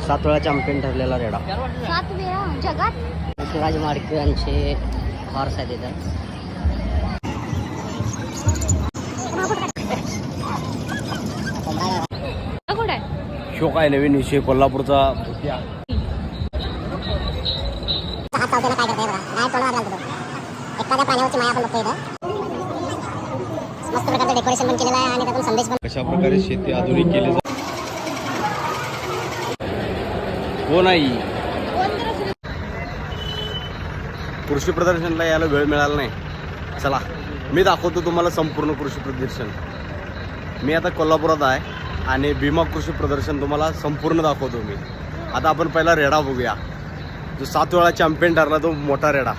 7 वेळा चॅम्पियन ठरलेला रेडा 7 वेळा जगात. शिवाजी महाराज यांचे हॉर्स आहेत इथं. कुठं आहे? शो काय नवीन विषय कोल्हापूरचा भुतिया. एखाद्या पाण्यावरची माया आपण बघतो इथं. मस्त प्रकारचं डेकोरेशन पण केलेलं आहे आणि त्यातून संदेश पण. कशा प्रकारे शेती आधुनिक केली जाते. हो नाही, कृषी प्रदर्शनला यायला वेळ मिळाला नाही. चला मी दाखवतो तुम्हाला संपूर्ण कृषी प्रदर्शन. मी आता कोल्हापुरात आहे आणि भीमा कृषी प्रदर्शन तुम्हाला संपूर्ण दाखवतो मी. आता आपण पहिला रेडा बघूया. जो 7 वेळा चॅम्पियन ठरला तो मोठा रेडा.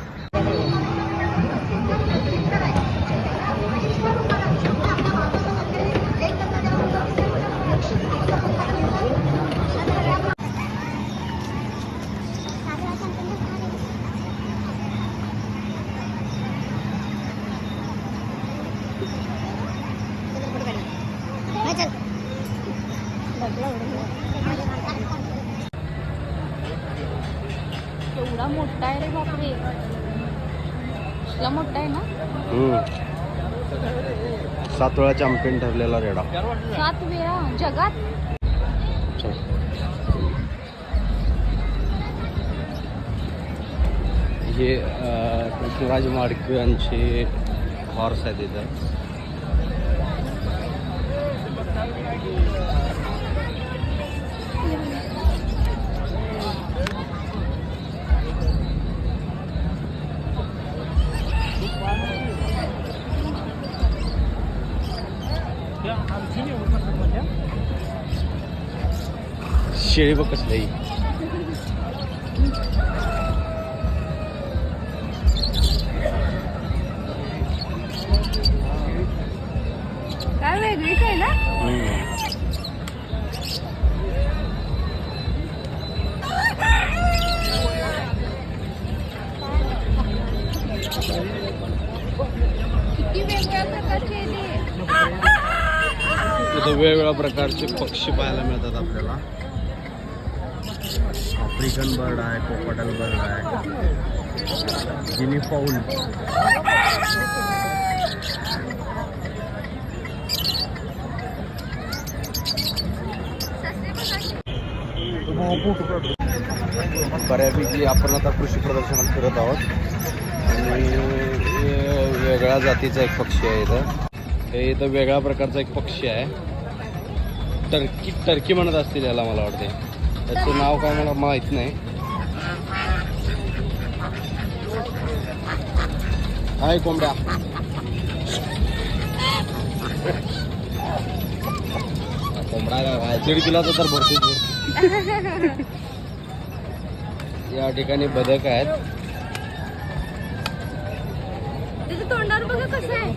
एवढा मोठा आहे रे बापरे. मोठा आहे ना. 7 वेळा चॅम्पियन ठरलेला रेडा. 7 वेळा जगात. हे शिवाजी महाराज यांचे हॉर्स आहेत इथं. शेळी बघ कसली. काय वेगळीच आहे ना. किती वेगवेगळ्या प्रकारचे आहे ते. इथं वेगवेगळ्या प्रकारचे पक्षी पाहायला मिळतात आपल्याला. आफ्रिकन बर्ड आहे, पोपटल बर्ड आहे, गिनी फाऊल. बऱ्यापैकी आपण आता कृषी प्रदर्शनात फिरत आहोत आणि वेगळ्या जातीचा एक पक्षी आहे इथं. हे इथं वेगळ्या प्रकारचा एक पक्षी आहे. टर्की म्हणत असतील याला, मला वाटते. त्याचं नाव काय मला माहीत नाही. हाय कोंबड्या. कोंबडा दीड किलोचा तर भरपूर. या ठिकाणी बदक आहेत. त्याचं तोंडावर बघा कसं आहे.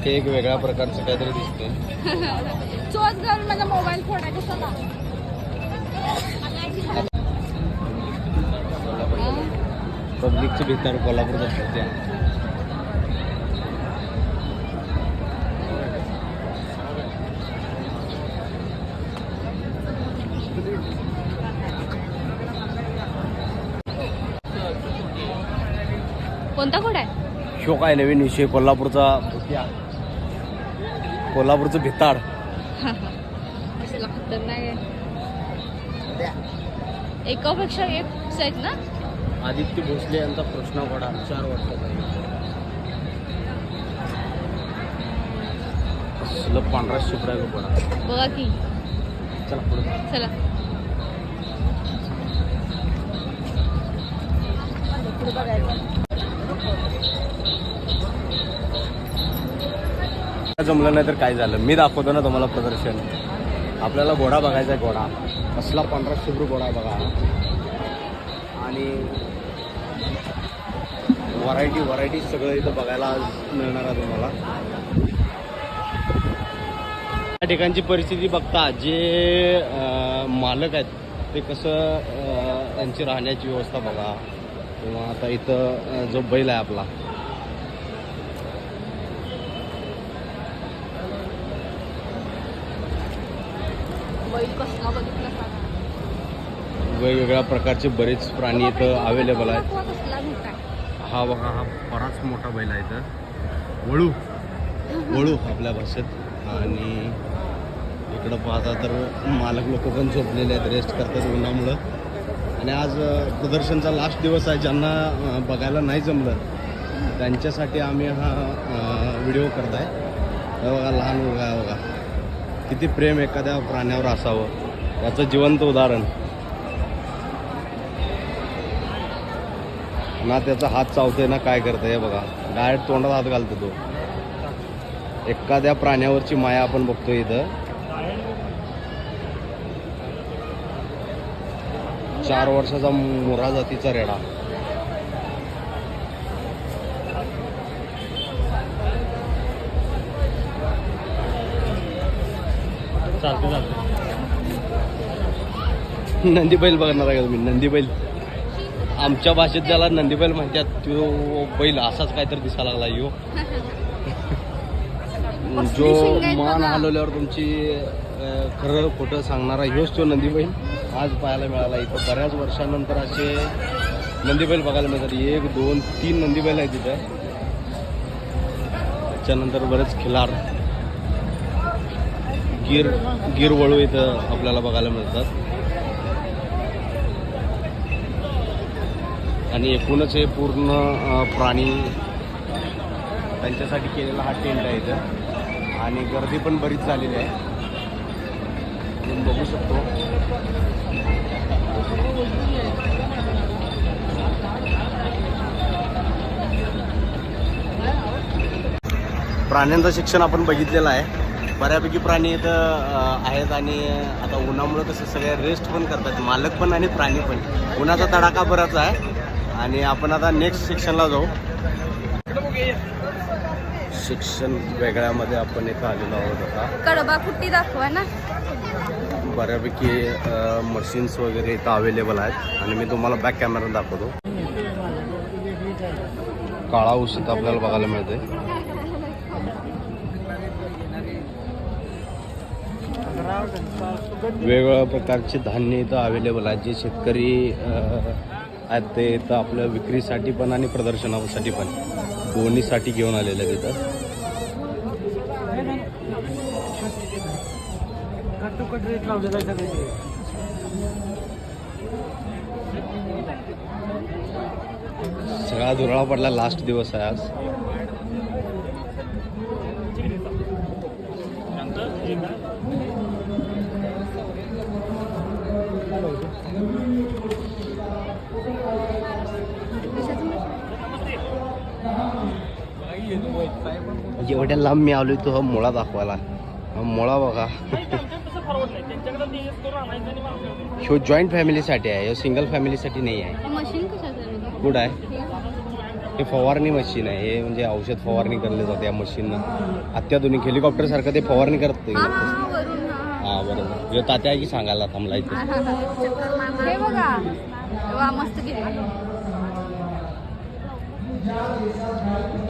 ते एक वेगळ्या प्रकारचं काहीतरी दिसते. चोच घालून माझा मोबाईल फोडायचा सगळा. पब्लिकची भितर कोल्हापूरचा भुतिया. कोणता घोडा आहे? शो काय नवीन विषय कोल्हापूरचा भुतिया. कोल्हापूरचं भिताड. कसला खतरनाक आहे. एकापेक्षा एक आहेत ना. आदित्य भोसले यांचा कृष्णा घोडा 4 वर्षाचा आहे. कसलं पांढरा शुभ्र आहे घोडा. बघा की. चला पुढे. चला जमलं नाही तर काय झालं, मी दाखवतो ना तुम्हाला प्रदर्शन. आपल्याला घोडा बघायचा आहे. घोडा कसला पांढरा शुभ्र घोडा बघा. आणि व्हरायटी सगळं इथं बघायला मिळणार आहे तुम्हाला. या ठिकाणची परिस्थिती बघता जे मालक आहेत ते कसं त्यांची राहण्याची व्यवस्था बघा. किंवा आता इथं जो बैल आहे आपला, बैल कसला बघितला. वेगवेगळ्या प्रकारचे बरेच प्राणी इथं अवेलेबल आहेत. हा बघा, हा बराच मोठा बैल आहे इथं, वळू वळू आपल्या भाषेत. आणि इकडं पाहता तर मालक लोक पण झोपलेले आहेत, रेस्ट करतात उन्हामुळं. आणि आज प्रदर्शनचा लास्ट दिवस आहे. ज्यांना बघायला नाही जमलं त्यांच्यासाठी आम्ही हा व्हिडिओ करत आहे. बघा लहान मुलगा आहे बघा, किती प्रेम एखाद्या प्राण्यावर असावं याचं जिवंत उदाहरण. ना त्याचा हात चावतोय ना काय करतंय बघा, डायरेक्ट तोंडात हात घालतो तो. एखाद्या प्राण्यावरची माया आपण बघतो इथं. 4 वर्षाचा मुरा जातीचा रेडा. नंदी बैल बघणार आहे का तुम्ही? नंदी बैल आमच्या भाषेत ज्याला नंदी बैल म्हणतात, तो बैल असाच काहीतरी दिसायला लागला यो. जो मान हलवल्यावर तुमची खरं खोटं सांगणारा ह्योच तो नंदी बैल आज पाहायला मिळाला. इथं बऱ्याच वर्षानंतर असे नंदी बैल बघायला मिळतात. 1, 2, 3 नंदी बैल आहेत तिथं. त्याच्यानंतर बरेच खिलार गिर वळू इथं आपल्याला बघायला मिळतात. आणि एकूणच हे पूर्ण प्राणी त्यांच्यासाठी केलेला हा टेंट आहे इथं. आणि गर्दी पण बरीच झालेली आहे, आपण बघू शकतो. प्राण्यांचं शिक्षण आपण बघितलेलं आहे. बऱ्यापैकी प्राणी इथं आहेत. आणि आता उन्हामुळं कसं सगळे रेस्ट पण करतात, मालक पण आणि प्राणी पण. उन्हाचा तडाखा बराच आहे. आणि आपण आता नेक्स्ट सेक्शनला जाऊ. शिक्षण वेगळ्यामध्ये आपण इथं आलेलो आहोत. आता कडबा कुट्टी दाखवा ना. बऱ्यापैकी मशीन्स वगैरे इथं अवेलेबल आहेत. आणि मी तुम्हाला बॅक कॅमेरा दाखवतो. काळा ऊस इथं आपल्याला बघायला मिळते. वेगवेगळ्या प्रकारचे धान्य इथं अवेलेबल आहेत. जे शेतकरी आहेत ते इथं आपल्या विक्रीसाठी पण आणि प्रदर्शनासाठी पण दोन्हीसाठी घेऊन आलेले आहेत इथं. सगळा धुराळा पडला, लास्ट दिवस आहे आज. एवढ्या लांब मी आलोय तो हा मुळा दाखवायला. हा मुळा बघा. ह्यो जॉईंट फॅमिलीसाठी आहे, ह्यो सिंगल फॅमिलीसाठी नाही आहे. मशीन कशाचं? गुड आहे. हे फवारणी मशीन आहे. हे म्हणजे औषध फवारणी करले जाते या मशीननं. अत्याधुनिक हेलिकॉप्टर सारखं ते फवारणी करते. हा बरोबर. हे तात्या आहे की सांगायला थांबला इथे. हे बघा, वा मस्त गेली.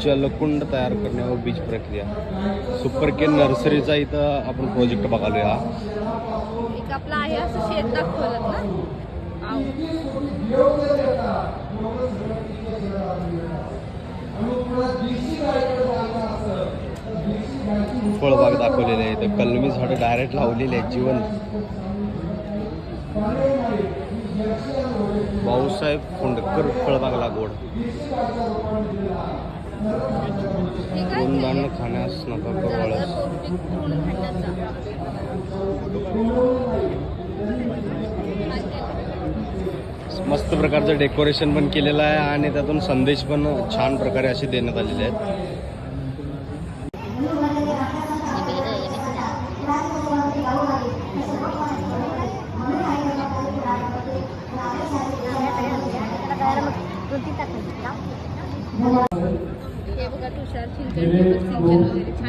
जलकुंड तयार करण्यावर बीज प्रक्रिया. सुपर केन नर्सरीचा इथं आपण प्रोजेक्ट बघालोय. हा एक आपलं आहे असं शेत दाखवलं ना. फळबाग दाखवलेले आहे इथं. कलमी झाडं डायरेक्ट लावलेली आहेत जिवंत. भाऊसाहेब खोंडकर फळबाग लागवड. तृणधान्य खाण्यास नका करू आळस. मस्त प्रकारचं डेकोरेशन पण केलेलं आहे. आणि त्यातून संदेश पण छान प्रकारे असे देण्यात आलेले आहेत.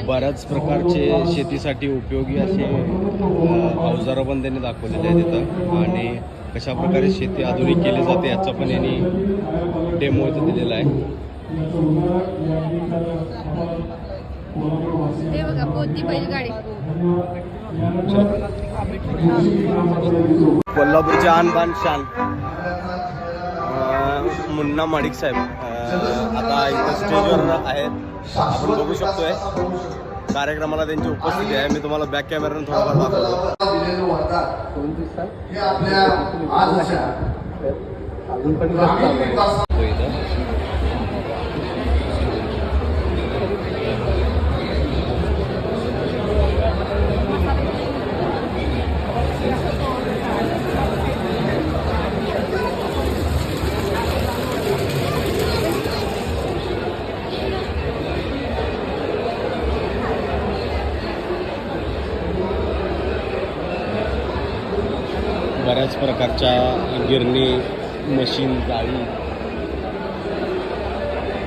बऱ्याच प्रकारचे शेतीसाठी उपयोगी असे अवजारं पण त्यांनी दाखवलेले आहेत तिथं. आणि कशा प्रकारे शेती आधुनिक केली जाते याचा पण यांनी डेमो इथं दिलेला आहे. ते बघा, पोती बैलगाडी. कोल्हापूरचे आन बान शान मुन्ना माडिक साहेब आता इथं स्टेजवर आहेत. आपण बघू शकतोय कार्यक्रमाला त्यांची उपस्थिती आहे. मी तुम्हाला बॅक कॅमेऱ्यानं थोडंफार दाखवतो. बऱ्याच प्रकारच्या गिरणी, मशीन, जाळी,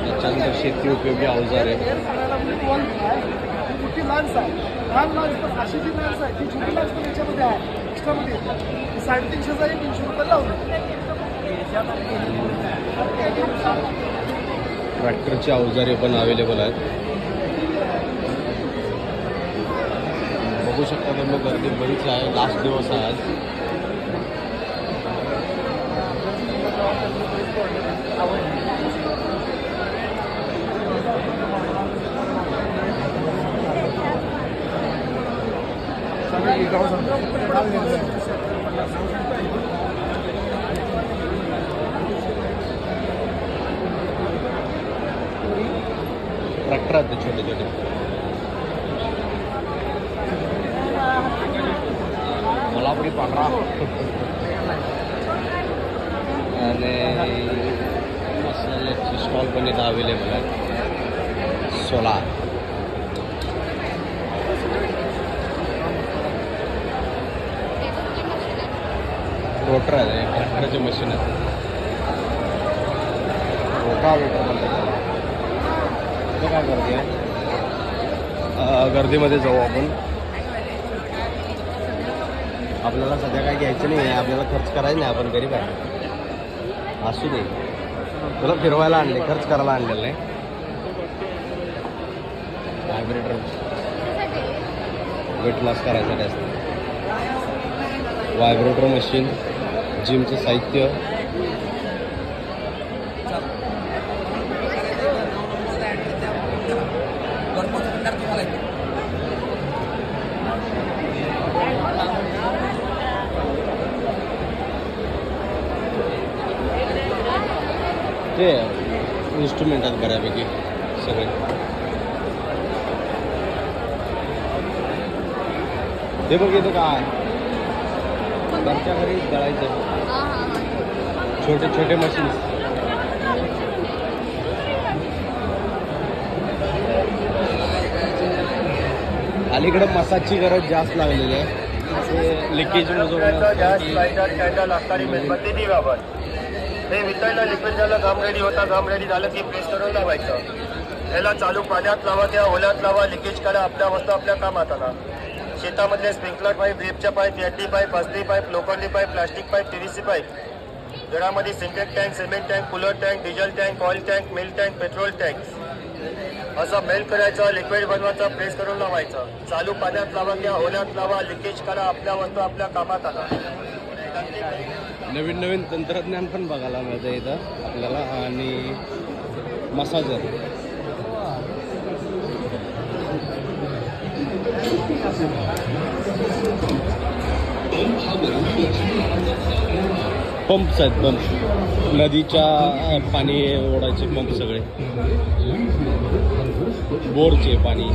त्याच्यानंतर शेती उपयोगी अवजार आहे. मोठी माणसं आहे, लहान माणसं अशी जी माणसं आहे ती छोटी माणसं त्याच्यामध्ये आहे. एक्स्ट्रामध्ये 350चा 300 रुपये लावले. ट्रॅक्टरची अवजारे पण अवेलेबल आहेत. बघू शकता तुम्ही गर्दी बरीच आहे. लास्ट दिवस आहे आज. ट्रॅक्टर आहेत ते छोटे छोटे. कोल्हापुरी पांढरा आणि मसाल्याचे स्टॉल पण इथं अवेलेबल आहेत. सोलार रोटर आहे, ट्रॅक्टरचे मशीन आहे. रोटावेटर म्हणतात. काय गर्दी आहे. गर्दीमध्ये जाऊ आपण. आपल्याला सध्या काय घ्यायचं नाही आहे, आपल्याला खर्च करायचं नाही. आपण गरीब आहे. असू दे, तुला फिरवायला आणले, खर्च करायला आणलेलं नाही. व्हायब्रेटर वेट लॉस करायसाठी असतं. व्हायब्रेटर मशीन, जिमचं साहित्य, ते इन्स्ट्रुमेंट आहेत बऱ्यापैकी सगळे. ते बघ येतं काय घरच्या घरी दळायचं. छोटे छोटे मशीन्स. अलीकडे मसाजची गरज जास्त लागलेली आहे. लिकेज कॅन्डल अख्खारी मेणबत्ती दिव्यावर हे वितळलं लिक्विड झालं, घाम रेडी होता. घाम रेडी झालं की प्रेस करून लावायचं. याला चालू पाण्यात लावा, त्या ओल्यात लावा, लिकेज करा. आपल्या वस्तू आपल्या कामात आला. शेतामधले स्प्रिंकलर पाईप, ड्रिपच्या पाईप, एटी पाईप, अस्त्री पाईप, लोखंडी pipe, plastic pipe, PVC pipe. घरामध्ये Sintex tank, cement tank, cooler tank, diesel tank, oil tank, milk tank, petrol tank असं मेल्ट करायचं, लिक्विड बनवायचं, प्रेस करून लावायचं. चालू पाण्यात लावा, त्या ओल्यात लावा, लिकेज करा. आपल्या वस्तू आपल्या कामात आला. नवीन नवीन तंत्रज्ञान पण बघायला मिळतं इथं आपल्याला. आणि मसाजर, पंप्स आहेत. पंप, नदीच्या पाणी ओढायचे पंप सगळे, बोरचे पाणी.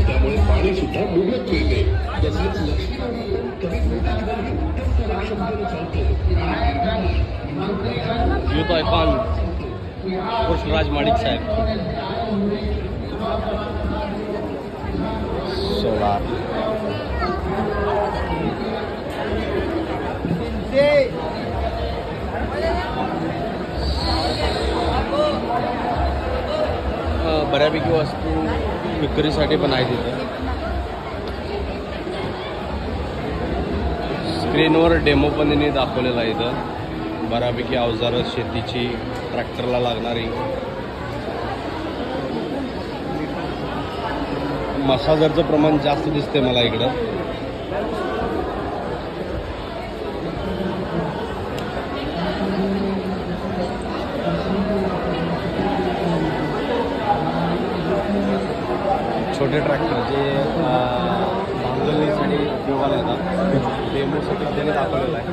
युथ आयकॉन कृष्णराज माडिक साहेब. सोलार, बऱ्यापैकी वस्तू विक्रीसाठी पण आहेत तिथं. स्क्रीनवर डेमो पण त्यांनी दाखवलेला आहे इथं. बऱ्यापैकी अवजारं शेतीची, ट्रॅक्टरला लागणारी. मसाजरचं प्रमाण जास्त दिसते मला इकडं. छोटे ट्रॅक्टर जे भांगलणीसाठी उपयोगाला येतात डेमोसाठी त्याने दाखवलेलं आहे.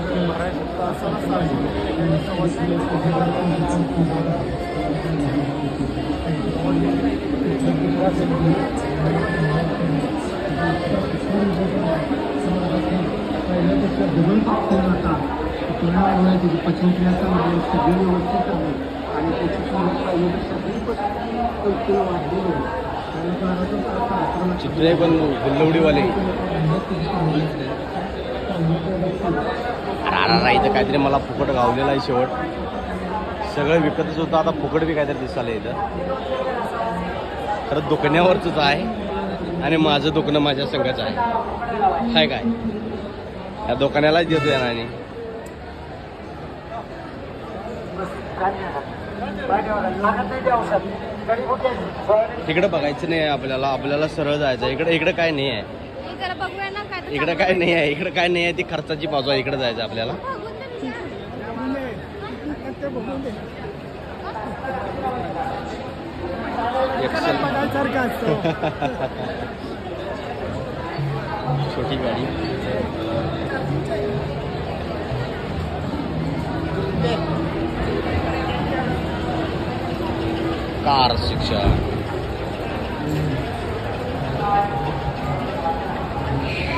चित्रे पण गुल्लवडीवाले अरे इथं काहीतरी मला फुकट गावलेलं आहे. शेवट सगळं विकतच होतं, आता फुकट बी काहीतरी दिसायला इथं. खरं दुखण्यावरच आहे आणि माझं दुखणं माझ्या संघाचं आहे. काय काय या दुकानालाच देतो या नाही. इकडे बघायचं नाही आपल्याला, आपल्याला सरळ जायचं. इकडे काय नाही आहे. जरा बघूया ना काय तर इकडे काय नाही आहे. इकडे काय नाही आहे. ती खर्चाची बाजू आहे. इकडे जायचं आपल्याला. छोटी गाडी कार शिक्षण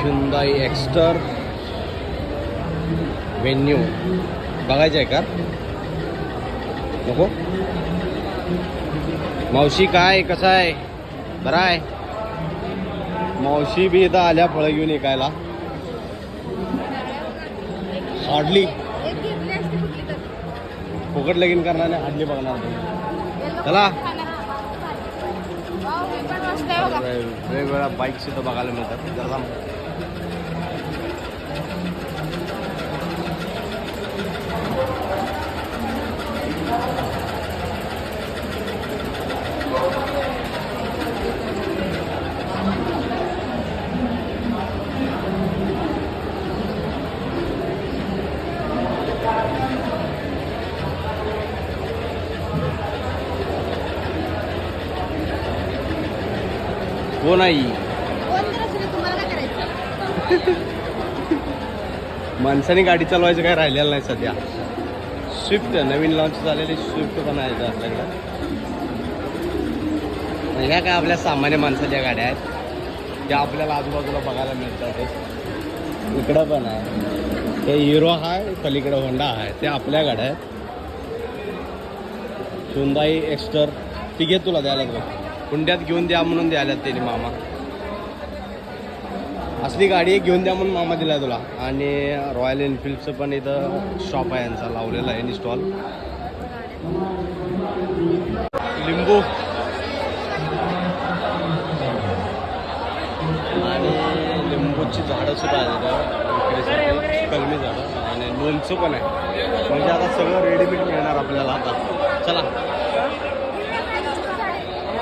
Hyundai एक्स्टर वेन्यू बघायचं आहे का? नको मावशी काय कसं आहे? बरं आहे. मावशी बी इथं आल्या फळं घेऊन विकायला. हार्डली एक घेतली असती कुठली तर. फुकट लगीन करणार नाही, हार्डली बघणार तुम्ही. चला वाव, हे पण मस्त आहे बघा. वेगवेगळ्या बाईक सुद्धा बघायला मिळतात. जरा कोण आई कोण तर असू दे, तुम्हाला काय करायचं? माणसाने गाडी चालवायचं काय राहिलेलं नाही सध्या. स्विफ्ट नवीन लॉन्च झालेली स्विफ्ट पण आहे आपल्याकडे. ह्या काय आपल्या सामान्य माणसाच्या गाड्या आहेत त्या आपल्याला आजूबाजूला बघायला मिळतात. इकडं पण आहे. हे हिरो आहे, पलीकडे होंडा आहे. त्या आपल्या गाड्या आहेत. Hyundai एक्स्टर ती घे तुला द्यायला बघ. हुंड्यात घेऊन द्या म्हणून द्यायला त्यांनी मामा. असली गाडी घेऊन द्या म्हणून मामा दिला तुला. आणि रॉयल एनफिल्डचं पण इथं शॉप आहे यांचा लावलेला आहे स्टॉल. लिंबू आणि लिंबूची झाडं सुद्धा आहेत. कलमी झाडं आणि लोणचं पण आहे. म्हणजे आता सगळं रेडीमेड मिळणार आपल्याला आता. चला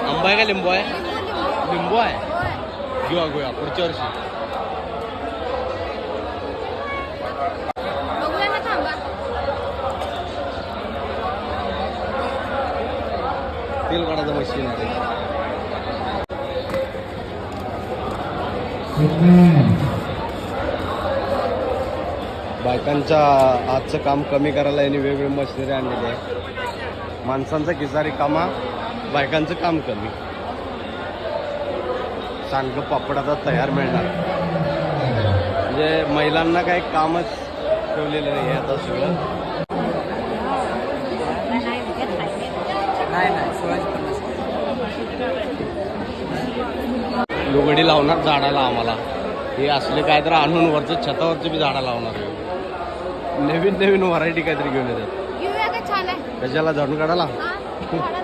आंबा आहे का लिंबू आहे? लिंबू आहे. घेऊया पुढच्या वर्षी. बघूया ना, थांबा. तेल काढायचं मशीन आहे. बायकांच्या आजचं काम कमी करायला यांनी वेगवेगळी मशिनरी आणलेली आहे. माणसांचा किसारी कामा, बायकांचं काम कमी. सांडगं पापड आता तयार मिळणार. म्हणजे महिलांना काही कामच ठेवलेलं नाही आहे आता सगळं. लुगडी लावणार झाडाला आम्हाला. हे असले काहीतरी आणून वरचं छतावरचं बी झाडं लावणार. नवीन नवीन व्हरायटी काहीतरी घेऊन येतात. घेऊया का? छान आहे. कशाला झाडून काढायला? हा, झाडाला